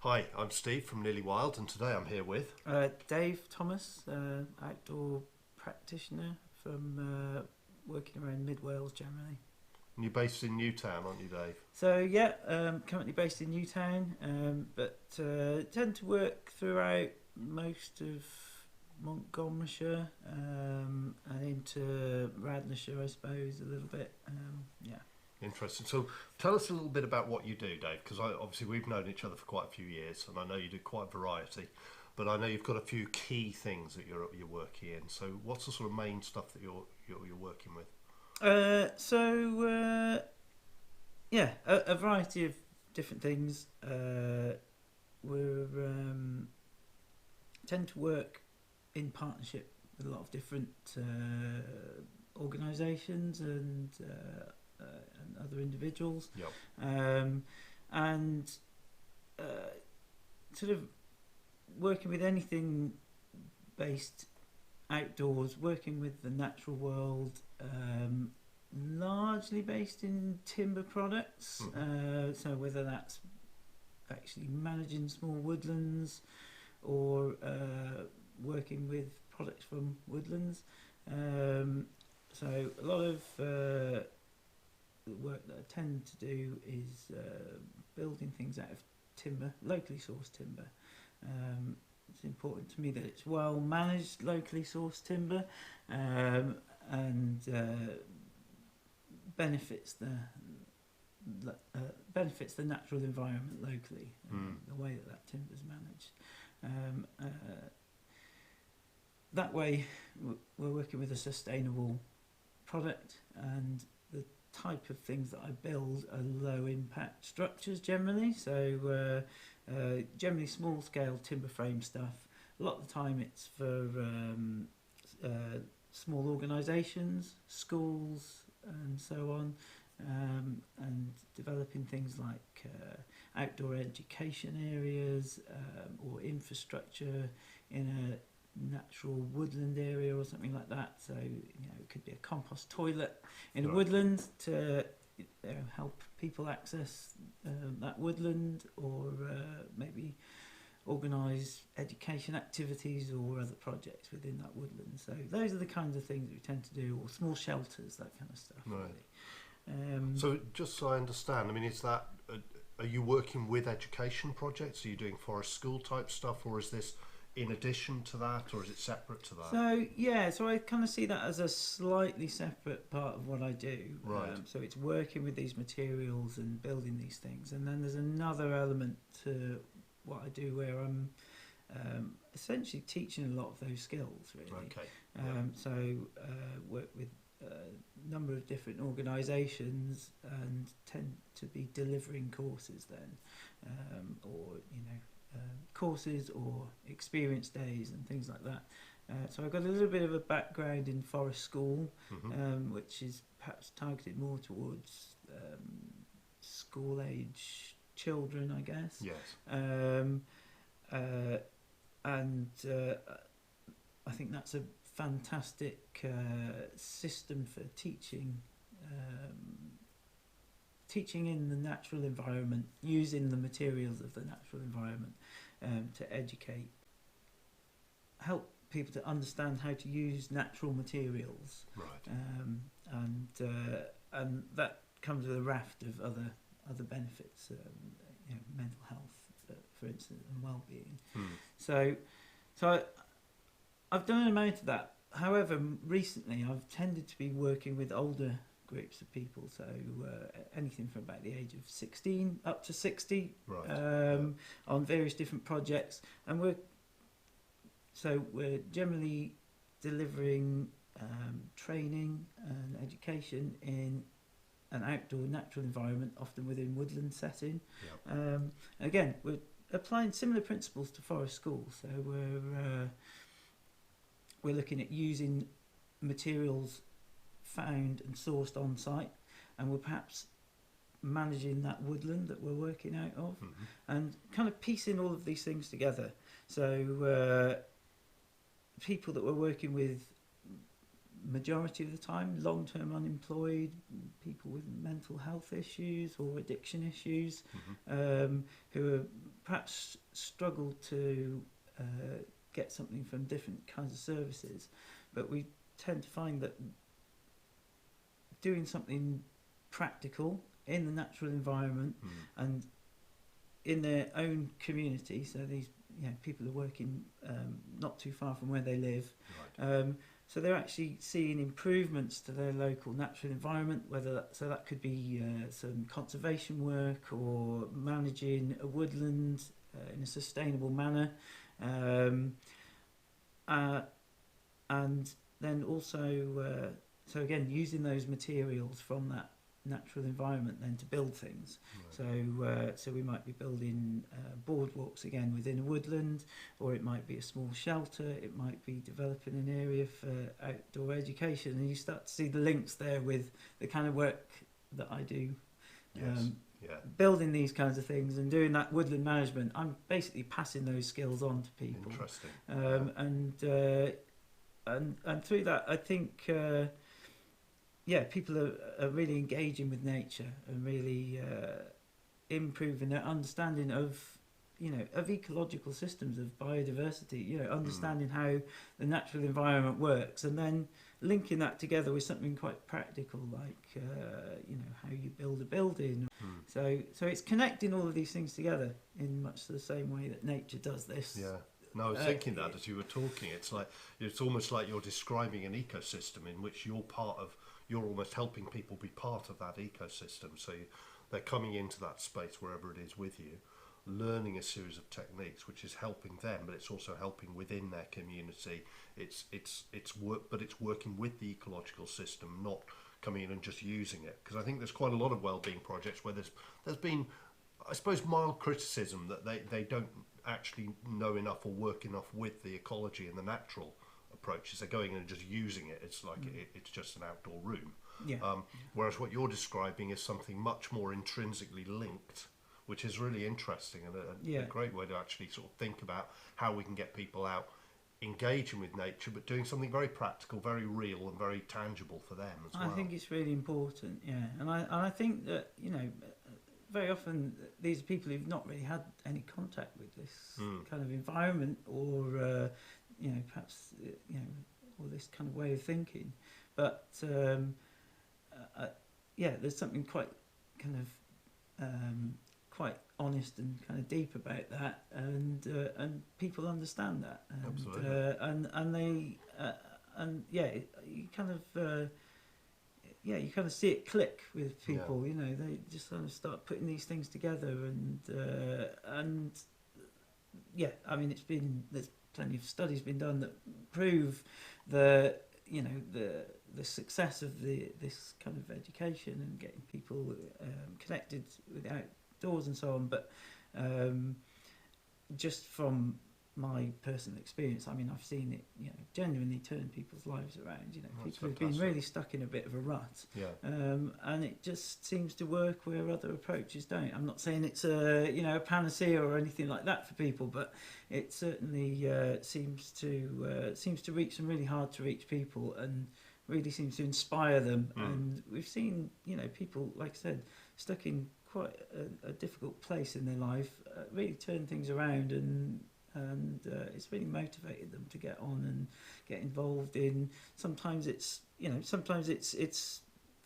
Hi, I'm Steve from Nearly Wild, and today I'm here with. Dave Thomas, outdoor practitioner from working around mid Wales generally. And you're based in Newtown, aren't you, Dave? So yeah, currently based in Newtown, but tend to work throughout most of Montgomeryshire and into Radnorshire, I suppose, a little bit. Yeah. Interesting. So tell us a little bit about what you do, Dave, because obviously we've known each other for quite a few years, and I know you do quite a variety, but I know you've got a few key things that you're working in. So what's the sort of main stuff that you're working with? Yeah, a variety of different things. We're tend to work in partnership with a lot of different organisations and other individuals. Yep. And sort of working with anything based outdoors, working with the natural world, largely based in timber products. So whether that's actually managing small woodlands or working with products from woodlands. So a lot of the work that I tend to do is building things out of timber, locally sourced timber. It's important to me that it's well managed, locally sourced timber, and benefits the natural environment locally. The way that timber is managed. That way, we're working with a sustainable product, and the type of things that I build are low impact structures generally. So generally small scale timber frame stuff. A lot of the time it's for small organisations, schools and so on, and developing things like outdoor education areas or infrastructure in a natural woodland area or something like that. So it could be a compost toilet in a woodland to help people access that woodland, or maybe organise education activities or other projects within that woodland. So those are the kinds of things we tend to do, or small shelters, that kind of stuff. Right. Really. So just so I understand, I mean, is that are you working with education projects? Are you doing forest school type stuff, or is this in addition to that, or is it separate to that? So I kind of see that as a slightly separate part of what I do. Right. So it's working with these materials and building these things, and then there's another element to what I do where I'm essentially teaching a lot of those skills, really. Okay. So work with a number of different organisations and tend to be delivering courses then, or courses or experience days and things like that. So I've got a little bit of a background in forest school, which is perhaps targeted more towards school age children, I guess. Yes. And I think that's a fantastic system for teaching in the natural environment, using the materials of the natural environment to educate, help people to understand how to use natural materials. Right. And that comes with a raft of other benefits, mental health, for instance, and well-being. So I've done an amount of that. However, recently I've tended to be working with older groups of people, so anything from about the age of 16 up to 60, Right. on various different projects, and we're generally delivering training and education in an outdoor natural environment, often within woodland setting. Yep. Again, we're applying similar principles to forest school, so we're looking at using materials found and sourced on site, and we're perhaps managing that woodland that we're working out of, and kind of piecing all of these things together. So people that we're working with majority of the time, long-term unemployed, people with mental health issues or addiction issues, who are perhaps struggle to get something from different kinds of services, but we tend to find that doing something practical in the natural environment and in their own community, so these people are working not too far from where they live, Right. so they're actually seeing improvements to their local natural environment, that could be some conservation work or managing a woodland in a sustainable manner, and then also so again using those materials from that natural environment then to build things. Right. So we might be building boardwalks again within a woodland, or it might be a small shelter, it might be developing an area for outdoor education, and you start to see the links there with the kind of work that I do. Yes. Building these kinds of things and doing that woodland management, I'm basically passing those skills on to people. Interesting. And through that, I think people are really engaging with nature and really improving their understanding of ecological systems, of biodiversity, understanding how the natural environment works, and then linking that together with something quite practical like how you build a building. So it's connecting all of these things together in much the same way that nature does this. Yeah. No, I was thinking that as you were talking. It's almost like you're describing an ecosystem in which you're almost helping people be part of that ecosystem. So they're coming into that space wherever it is with you, learning a series of techniques, which is helping them, but it's also helping within their community. It's work, but it's working with the ecological system, not coming in and just using it. Because I think there's quite a lot of wellbeing projects where there's been, I suppose, mild criticism that they don't actually know enough or work enough with the ecology and the natural approaches. They're going in and just using it. It's like it's just an outdoor room. Yeah. Whereas what you're describing is something much more intrinsically linked, which is really interesting and a great way to actually sort of think about how we can get people out engaging with nature, but doing something very practical, very real, and very tangible for them as well. I think it's really important, and I think that very often these are people who've not really had any contact with this kind of environment, or perhaps or this kind of way of thinking, but there's something quite kind of quite honest and kind of deep about that, and people understand that, and absolutely. And they you kind of you kind of see it click with people. They just kind of start putting these things together, and I mean, there's plenty of studies been done that prove the success of this kind of education and getting people connected with outdoors and so on. But just from my personal experience, I mean, I've seen it, genuinely turn people's lives around. People have been really stuck in a bit of a rut, and it just seems to work where other approaches don't. I'm not saying it's a panacea or anything like that for people, but it certainly seems to reach some really hard to reach people and really seems to inspire them. And we've seen people, like I said, stuck in quite a difficult place in their life, really turn things around, and it's really motivated them to get on and get involved in. Sometimes it's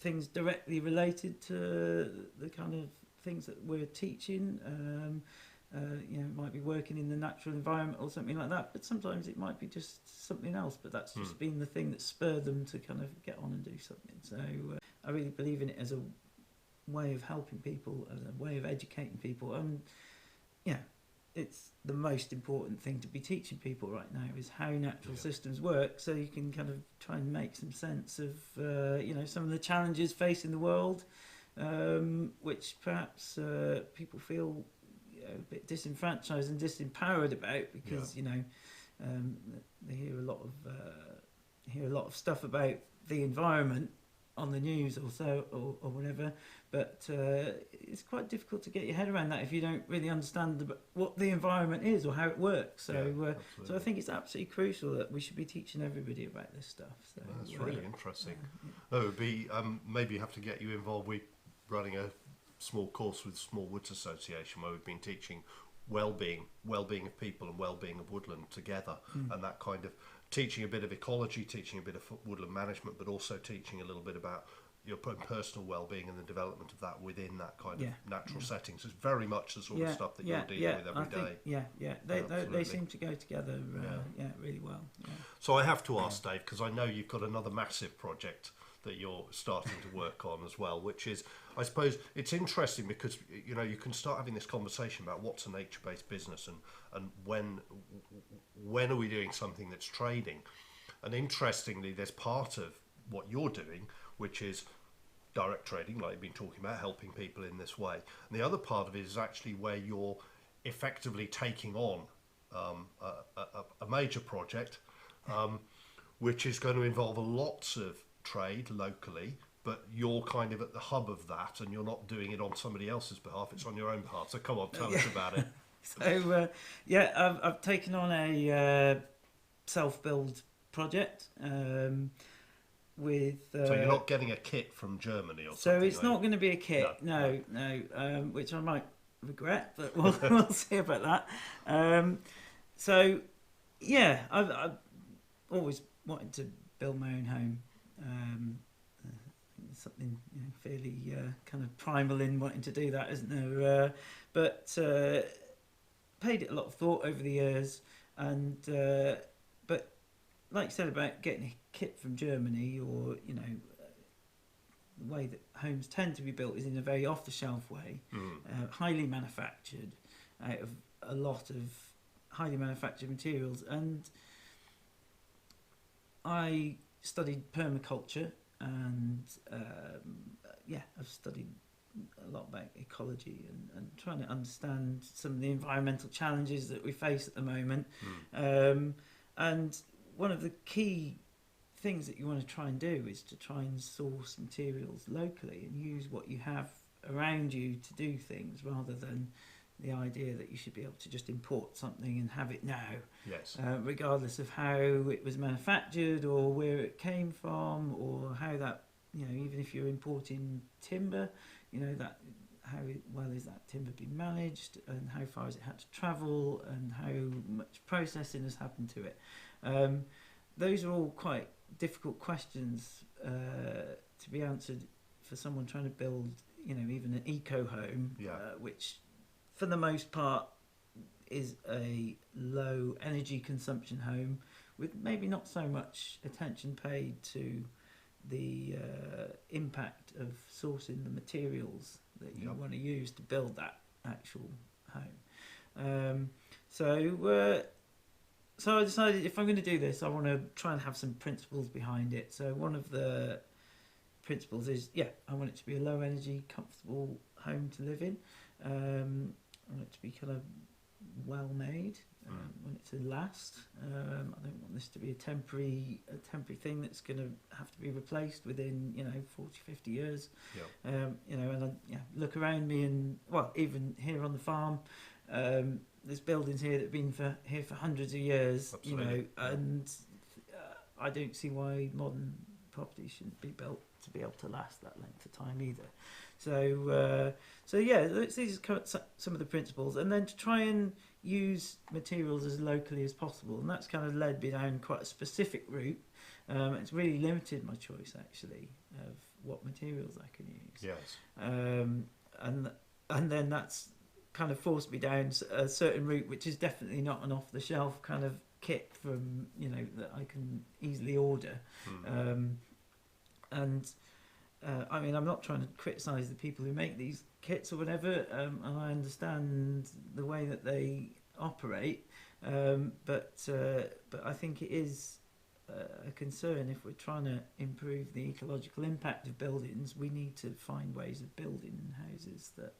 things directly related to the kind of things that we're teaching. It might be working in the natural environment or something like that, but sometimes it might be just something else, but that's just been the thing that spurred them to kind of get on and do something. So I really believe in it as a way of helping people, as a way of educating people, and it's the most important thing to be teaching people right now is how natural systems work, so you can kind of try and make some sense of some of the challenges facing the world, which perhaps people feel a bit disenfranchised and disempowered about, because they hear a lot of stuff about the environment on the news or so or whatever, but it's quite difficult to get your head around that if you don't really understand what the environment is or how it works. So I think it's absolutely crucial that we should be teaching everybody about this stuff. So that's really interesting. It would be maybe have to get you involved. We're running a small course with Small Woods Association where we've been teaching well-being of people and well-being of woodland together, and that kind of teaching a bit of ecology, teaching a bit of woodland management, but also teaching a little bit about your personal well-being and the development of that within that kind of natural settings. It's very much the sort of stuff that you're dealing with every day. They seem to go together really well. So I have to ask, Dave, because I know you've got another massive project that you're starting to work on as well, which is, I suppose, it's interesting because, you know, you can start having this conversation about what's a nature-based business and when are we doing something that's trading. And interestingly, there's part of what you're doing, which is direct trading, like you've been talking about, helping people in this way. And the other part of it is actually where you're effectively taking on a major project, which is going to involve lots of trade locally, but you're kind of at the hub of that, and you're not doing it on somebody else's behalf, it's on your own behalf. So come on, tell us about it. So I've taken on a self-build project with so you're not getting a kit from Germany or something? So it's not going to be a kit, no, which I might regret, but we'll see about that. So yeah, I've always wanted to build my own home. Something fairly kind of primal in wanting to do that, isn't there? But paid it a lot of thought over the years, and but like you said about getting a kit from Germany, or the way that homes tend to be built is in a very off-the-shelf way, highly manufactured out of a lot of highly manufactured materials. And I studied permaculture, and I've studied a lot about ecology and trying to understand some of the environmental challenges that we face at the moment. And one of the key things that you want to try and do is to try and source materials locally and use what you have around you to do things, rather than the idea that you should be able to just import something and have it now, regardless of how it was manufactured or where it came from, or how that, even if you're importing timber, that how well is that timber being managed, and how far has it had to travel, and how much processing has happened to it. Those are all quite difficult questions to be answered for someone trying to build, even an eco home, which for the most part is a low energy consumption home, with maybe not so much attention paid to the impact of sourcing the materials that you want to use to build that actual home. So I decided, if I'm going to do this, I want to try and have some principles behind it. So one of the principles is, I want it to be a low energy, comfortable home to live in. I want it to be kind of well made. I want it to last. I don't want this to be a temporary thing that's going to have to be replaced within 40, 50 years. And I look around me, and even here on the farm, there's buildings here that have been here for hundreds of years. Absolutely. And I don't see why modern property shouldn't be built to be able to last that length of time either. So these are some of the principles, and then to try and use materials as locally as possible, and that's kind of led me down quite a specific route. It's really limited my choice, actually, of what materials I can use. Yes. And then that's kind of forced me down a certain route, which is definitely not an off-the-shelf kind of kit from that I can easily order. I'm not trying to criticise the people who make these kits or whatever, and I understand the way that they operate, but I think it is a concern. If we're trying to improve the ecological impact of buildings, we need to find ways of building houses that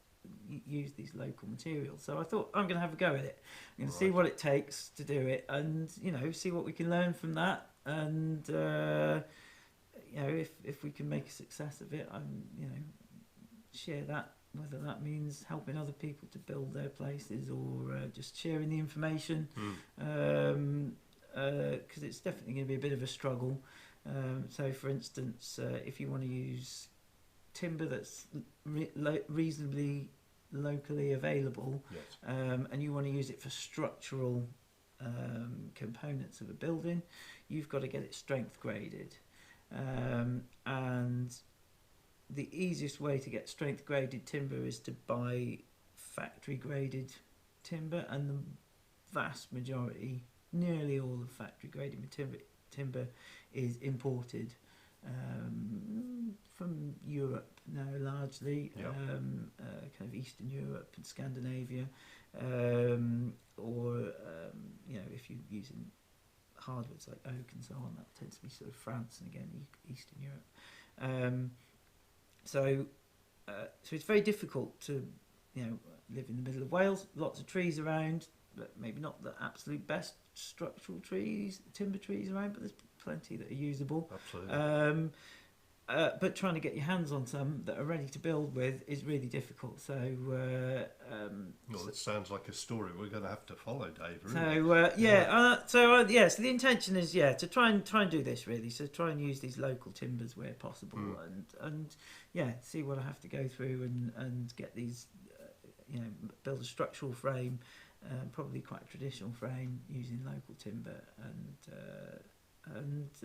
use these local materials. So I thought, I'm going to have a go at it. I'm going to see what it takes to do it, and see what we can learn from that, and if we can make a success of it, share that, whether that means helping other people to build their places, or just sharing the information, because it's definitely going to be a bit of a struggle. So for instance, if you want to use timber that's reasonably locally available, Yes. and you want to use it for structural components of a building, you've got to get it strength graded. And the easiest way to get strength graded timber is to buy factory graded timber, and the vast majority, nearly all of factory graded timber is imported from Europe now, largely, Yep. kind of Eastern Europe and Scandinavia, or if you're using hardwoods like oak and so on, that tends to be sort of France and again Eastern Europe. So it's very difficult to live in the middle of Wales. Lots of trees around, but maybe not the absolute best structural trees, timber trees around, but there's plenty that are usable. Absolutely. But trying to get your hands on some that are ready to build with is really difficult. So, Well, it sounds like a story we're going to have to follow, Dave. Really. So the intention is to try and do this really. So try and use these local timbers where possible, and see what I have to go through and get these, build a structural frame, probably quite a traditional frame using local timber, and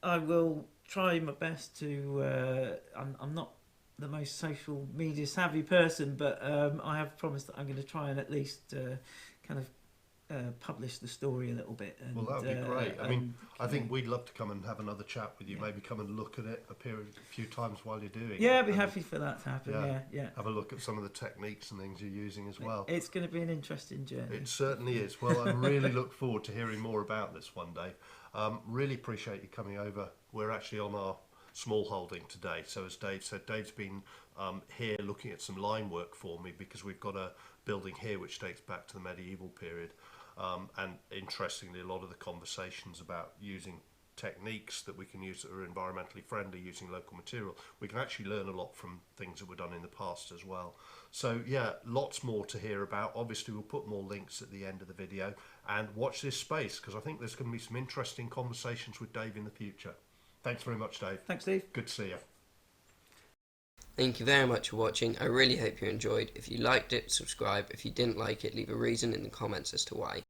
I will try my best to. I'm not the most social media savvy person, but I have promised that I'm going to try and at least publish the story a little bit. And, well, that would be great. I think we'd love to come and have another chat with you. Maybe come and look at it, appear a few times while you're doing it. Yeah, I'd be happy for that to happen. Yeah. Have a look at some of the techniques and things you're using as well. It's going to be an interesting journey. It certainly is. Well, I really look forward to hearing more about this one day. Really appreciate you coming over. We're actually on our small holding today. So as Dave said, Dave's been here looking at some line work for me because we've got a building here which dates back to the medieval period. And interestingly, a lot of the conversations about using techniques that we can use that are environmentally friendly using local material, we can actually learn a lot from things that were done in the past as well. So lots more to hear about. Obviously we'll put more links at the end of the video, and watch this space because I think there's going to be some interesting conversations with Dave in the future. Thanks very much, Dave. Thanks, Steve. Good to see you. Thank you very much for watching. I really hope you enjoyed. If you liked it, subscribe. If you didn't like it, leave a reason in the comments as to why.